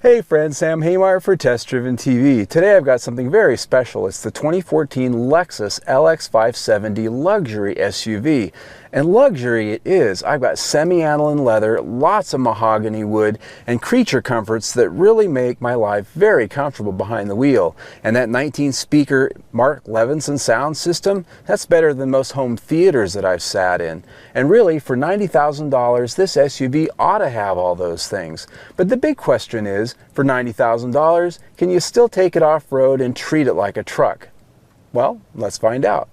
Hey friends, Sam Haymeyer for Test Driven TV. Today I've got something very special. It's the 2014 Lexus LX570 luxury SUV. And luxury it is. I've got semi-aniline leather, lots of mahogany wood, and creature comforts that really make my life very comfortable behind the wheel. And that 19-speaker Mark Levinson sound system, that's better than most home theaters that I've sat in. And really, for $90,000, this SUV ought to have all those things. But the big question is, for $90,000, can you still take it off-road and treat it like a truck? Well, let's find out.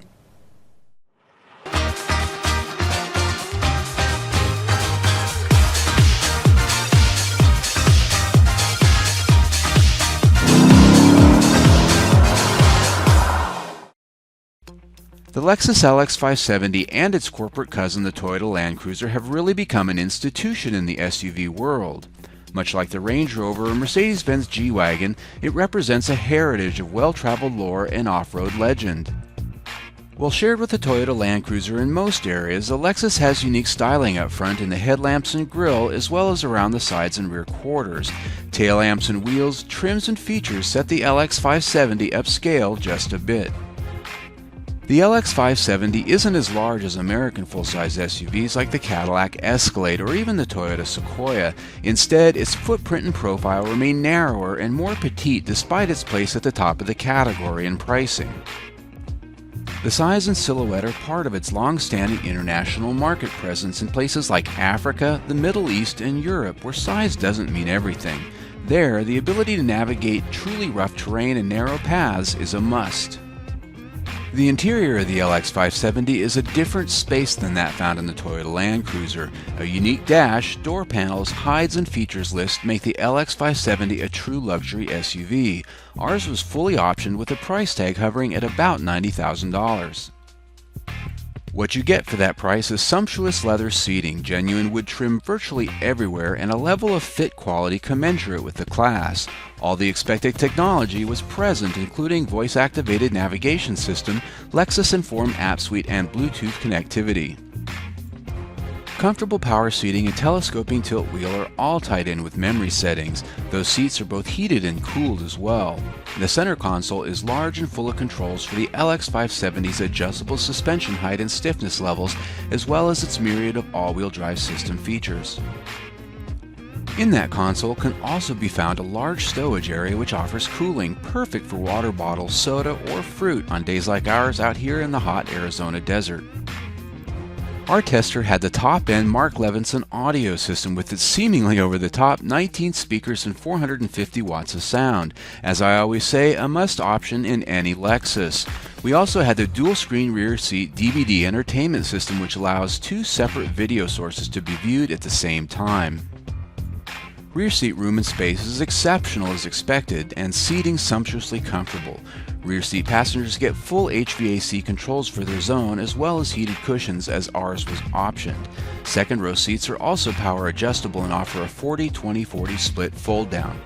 The Lexus LX570 and its corporate cousin, the Toyota Land Cruiser, have really become an institution in the SUV world. Much like the Range Rover or Mercedes-Benz G-Wagon, it represents a heritage of well-traveled lore and off-road legend. While shared with the Toyota Land Cruiser in most areas, the Lexus has unique styling up front in the headlamps and grille, as well as around the sides and rear quarters. Tail lamps and wheels, trims and features set the LX570 upscale just a bit. The LX570 isn't as large as American full-size SUVs like the Cadillac Escalade or even the Toyota Sequoia. Instead, its footprint and profile remain narrower and more petite despite its place at the top of the category in pricing. The size and silhouette are part of its long-standing international market presence in places like Africa, the Middle East, and Europe, where size doesn't mean everything. There, the ability to navigate truly rough terrain and narrow paths is a must. The interior of the LX570 is a different space than that found in the Toyota Land Cruiser. A unique dash, door panels, hides, and features list make the LX570 a true luxury SUV. Ours was fully optioned with a price tag hovering at about $90,000. What you get for that price is sumptuous leather seating, genuine wood trim virtually everywhere, and a level of fit quality commensurate with the class. All the expected technology was present, including voice-activated navigation system, Lexus Inform app suite, and Bluetooth connectivity. Comfortable power seating and telescoping tilt wheel are all tied in with memory settings. Those seats are both heated and cooled as well. The center console is large and full of controls for the LX570's adjustable suspension height and stiffness levels, as well as its myriad of all-wheel drive system features. In that console can also be found a large stowage area which offers cooling, perfect for water bottles, soda, or fruit on days like ours out here in the hot Arizona desert. Our tester had the top-end Mark Levinson audio system with its seemingly over-the-top 19 speakers and 450 watts of sound. As I always say, a must option in any Lexus. We also had the dual-screen rear seat DVD entertainment system, which allows two separate video sources to be viewed at the same time. Rear seat room and space is exceptional as expected, and seating sumptuously comfortable. Rear seat passengers get full HVAC controls for their zone, as well as heated cushions, as ours was optioned. Second row seats are also power adjustable and offer a 40-20-40 split fold down.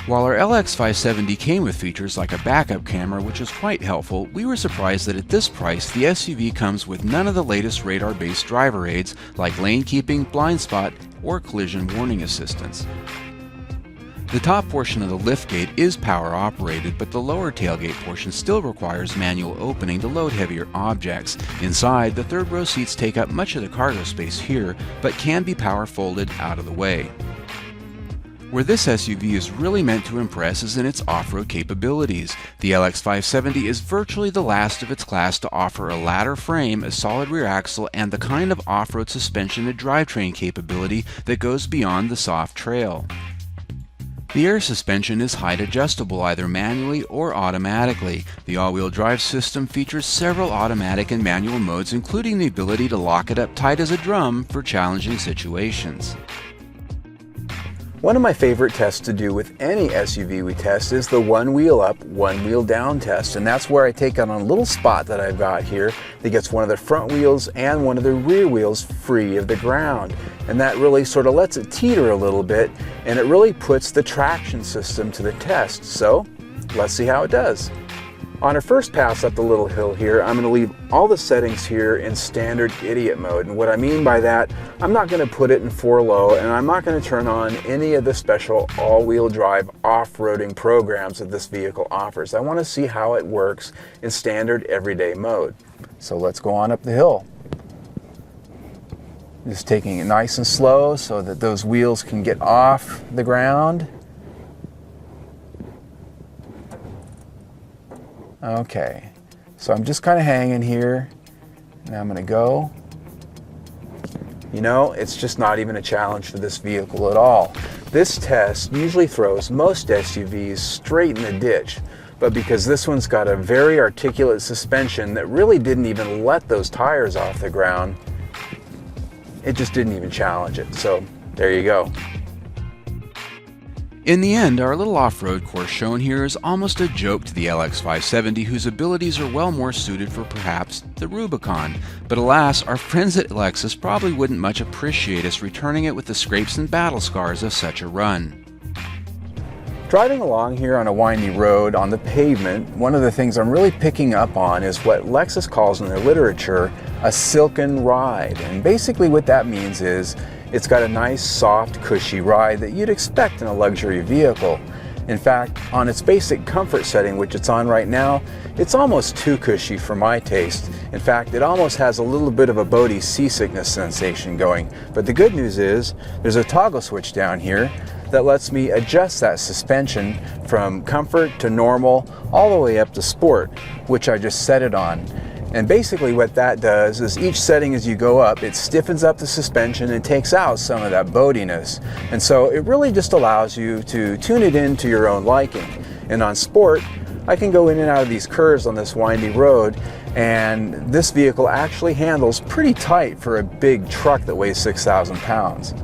While our LX570 came with features like a backup camera, which was quite helpful, we were surprised that at this price the SUV comes with none of the latest radar-based driver aids like lane keeping, blind spot, or collision warning assistance. The top portion of the liftgate is power operated, but the lower tailgate portion still requires manual opening to load heavier objects. Inside, the third row seats take up much of the cargo space here, but can be power folded out of the way. Where this SUV is really meant to impress is in its off-road capabilities. The LX570 is virtually the last of its class to offer a ladder frame, a solid rear axle, and the kind of off-road suspension and drivetrain capability that goes beyond the soft trail. The air suspension is height adjustable either manually or automatically. The all-wheel drive system features several automatic and manual modes, including the ability to lock it up tight as a drum for challenging situations. One of my favorite tests to do with any SUV we test is the one wheel up, one wheel down test. And that's where I take on a little spot that I've got here that gets one of the front wheels and one of the rear wheels free of the ground. And that really sort of lets it teeter a little bit, and it really puts the traction system to the test. So let's see how it does. On our first pass up the little hill here, I'm going to leave all the settings here in standard idiot mode. And what I mean by that, I'm not going to put it in 4 low, and I'm not going to turn on any of the special all-wheel drive off-roading programs that this vehicle offers. I want to see how it works in standard everyday mode. So let's go on up the hill. Just taking it nice and slow so that those wheels can get off the ground. Okay, so I'm just kind of hanging here, and I'm going to go. You know, it's just not even a challenge for this vehicle at all. This test usually throws most SUVs straight in the ditch, but because this one's got a very articulate suspension that really didn't even let those tires off the ground, it just didn't even challenge it. So there you go. In the end, our little off-road course shown here is almost a joke to the LX570, whose abilities are well more suited for perhaps the Rubicon. But alas, our friends at Lexus probably wouldn't much appreciate us returning it with the scrapes and battle scars of such a run. Driving along here on a windy road on the pavement, one of the things I'm really picking up on is what Lexus calls in their literature a Silken Ride. And basically what that means is it's got a nice, soft, cushy ride that you'd expect in a luxury vehicle. In fact, on its basic comfort setting, which it's on right now, it's almost too cushy for my taste. In fact, it almost has a little bit of a boaty seasickness sensation going. But the good news is, there's a toggle switch down here that lets me adjust that suspension from comfort to normal all the way up to sport, which I just set it on. And basically what that does is each setting as you go up, it stiffens up the suspension and takes out some of that boatiness. And so it really just allows you to tune it into your own liking. And on sport, I can go in and out of these curves on this windy road, and this vehicle actually handles pretty tight for a big truck that weighs 6,000 pounds.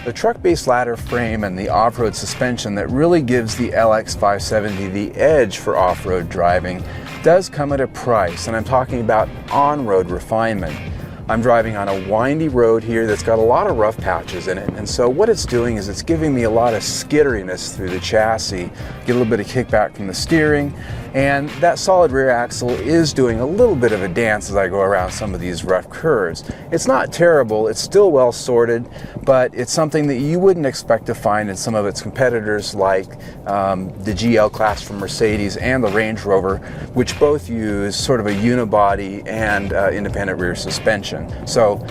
The truck-based ladder frame and the off-road suspension that really gives the LX570 the edge for off-road driving does come at a price, and I'm talking about on-road refinement. I'm driving on a windy road here that's got a lot of rough patches in it, and so what it's doing is it's giving me a lot of skitteriness through the chassis, get a little bit of kickback from the steering, and that solid rear axle is doing a little bit of a dance as I go around some of these rough curves. It's not terrible, it's still well sorted, but it's something that you wouldn't expect to find in some of its competitors like the GL class from Mercedes and the Range Rover, which both use sort of a unibody and independent rear suspension. So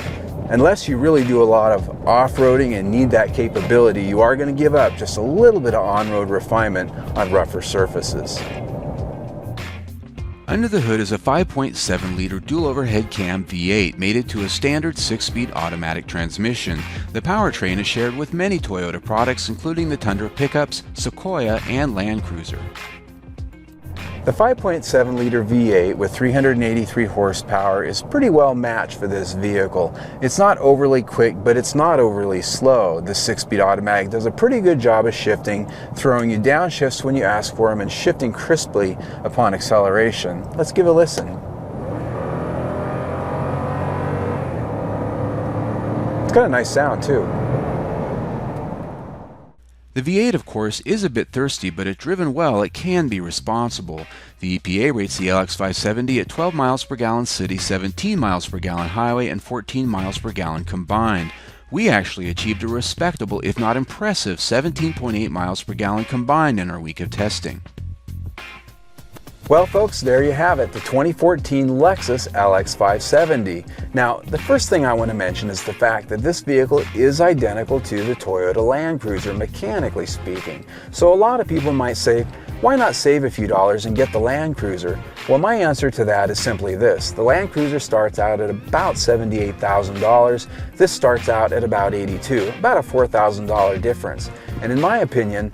unless you really do a lot of off-roading and need that capability, you are going to give up just a little bit of on-road refinement on rougher surfaces. Under the hood is a 5.7-liter dual overhead cam V8 mated to a standard 6-speed automatic transmission. The powertrain is shared with many Toyota products, including the Tundra pickups, Sequoia, and Land Cruiser. The 5.7-liter V8 with 383 horsepower is pretty well matched for this vehicle. It's not overly quick, but it's not overly slow. The 6-speed automatic does a pretty good job of shifting, throwing you downshifts when you ask for them and shifting crisply upon acceleration. Let's give a listen. It's got a nice sound too. The V8, of course, is a bit thirsty, but if driven well, it can be responsible. The EPA rates the LX570 at 12 miles per gallon city, 17 miles per gallon highway, and 14 miles per gallon combined. We actually achieved a respectable, if not impressive, 17.8 miles per gallon combined in our week of testing. Well folks, there you have it, the 2014 Lexus LX570. Now, the first thing I want to mention is the fact that this vehicle is identical to the Toyota Land Cruiser, mechanically speaking. So a lot of people might say, why not save a few dollars and get the Land Cruiser? Well, my answer to that is simply this. The Land Cruiser starts out at about $78,000. This starts out at about $82,000, about a $4,000 difference. And in my opinion,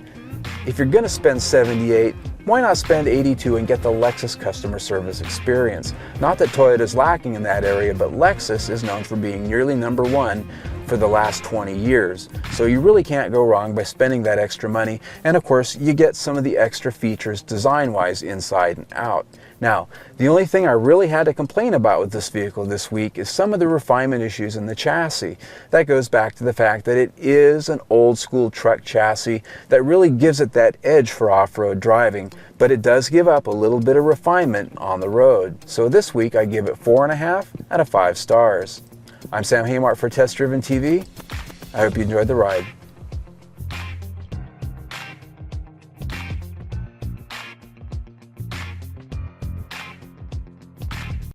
if you're going to spend $78,000, why not spend $82,000 and get the Lexus customer service experience? Not that Toyota is lacking in that area, but Lexus is known for being nearly #1 for the last 20 years. So you really can't go wrong by spending that extra money, and of course you get some of the extra features design-wise inside and out. Now, the only thing I really had to complain about with this vehicle this week is some of the refinement issues in the chassis. That goes back to the fact that it is an old school truck chassis that really gives it that edge for off-road driving, but it does give up a little bit of refinement on the road. So this week I give it 4.5 out of 5 stars. I'm Sam Haymart for Test Driven TV. I hope you enjoyed the ride.